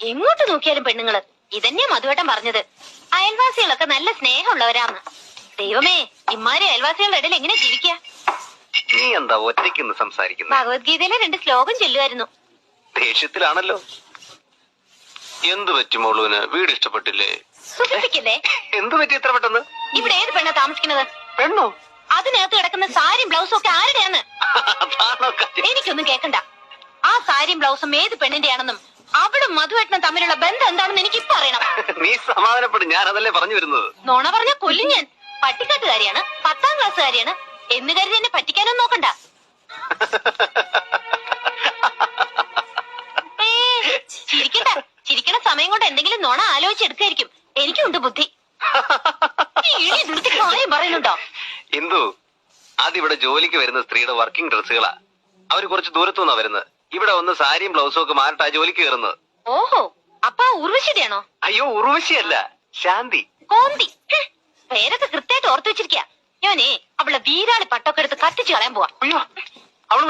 എങ്ങോട്ട് നോക്കിയാലും പെണ്ണുങ്ങള്. ഇതന്നെയാ മധുവേട്ടൻ പറഞ്ഞത്. അയൽവാസികളൊക്കെ നല്ല സ്നേഹമുള്ളവരാന്ന്. ദൈവമേ, ഇമ്മാരി അയൽവാസികളുടെ ഇടയിൽ എങ്ങനെ ജീവിക്കുക? നീ എന്താ ഒറ്റയ്ക്ക് സംസാരിക്കുന്നത്? ഭഗവത്ഗീതയിലെ 2 ശ്ലോകം ചൊല്ലുമായിരുന്നു. ദേഷ്യത്തിലാണല്ലോ. എന്തു പറ്റി മോളുവിന്? വീട് ഇഷ്ടപ്പെട്ടില്ലേ? സുഖിപ്പിക്കല്ലേ? എന്തു പറ്റി ഇത്ര പെട്ടെന്ന്? ഇവിടെ ഏത് പെണ്ണാ താമസിക്കുന്നത്? പെണ്ണോ? അതിനകത്ത് കിടക്കുന്ന സാരിയും ബ്ലൗസും ഒക്കെ ആരുടെയാന്ന്? എനിക്കൊന്നും കേക്കണ്ട. ആ സാരിയും ബ്ലൗസും ഏത് പെണ്ണിന്റെയാണെന്നും അവളും മധുവേട്ടനും തമ്മിലുള്ള ബന്ധം എന്താണെന്ന് എനിക്ക് ഇപ്പൊ അറിയണം. നീ സമാധാനപ്പെടും, ഞാൻ അതല്ലേ പറഞ്ഞു വരുന്നത്. നോണ പറഞ്ഞ കൊല്ലും ഞാൻ. പട്ടിക്കാട്ടുകാരിയാണ്, 10ാം ക്ലാസ്സുകാരിയാണ് എന്ന് കരുതി എന്നെ പറ്റിക്കാനൊന്നും നോക്കണ്ട. ചിരിക്കണ്ട. ചിരിക്കണ സമയം കൊണ്ട് എന്തെങ്കിലും നോണ ആലോചിച്ചെടുക്കായിരിക്കും. എനിക്കുണ്ട് ബുദ്ധി. കാര്യം പറയുന്നുണ്ടോ? ഇന്ദു, അതിവിടെ ജോലിക്ക് വരുന്ന സ്ത്രീയുടെ വർക്കിംഗ് ഡ്രസ്സുകളാ. അവര് കുറച്ച് ദൂരത്തുനിന്നാ വരുന്നത്. ഇവിടെ വന്ന് സാരിയും ബ്ലൗസും ഒക്കെ മാറിട്ടാ ജോലിക്ക് കയറുന്നത്. ഓഹോ, അപ്പൊ ഉർവശിയുടെയാണോ? അയ്യോ, ഉർവശിയല്ല, ശാന്തി. കോന്തി. പേരൊക്കെ കൃത്യമായിട്ട് ഓർത്തു വെച്ചിരിക്കുക. ഞാനേ അവളെ വീരാളി പട്ടൊക്കെ എടുത്ത് കത്തിച്ചു കളയാൻ പോവാ. അയ്യോ, അവള്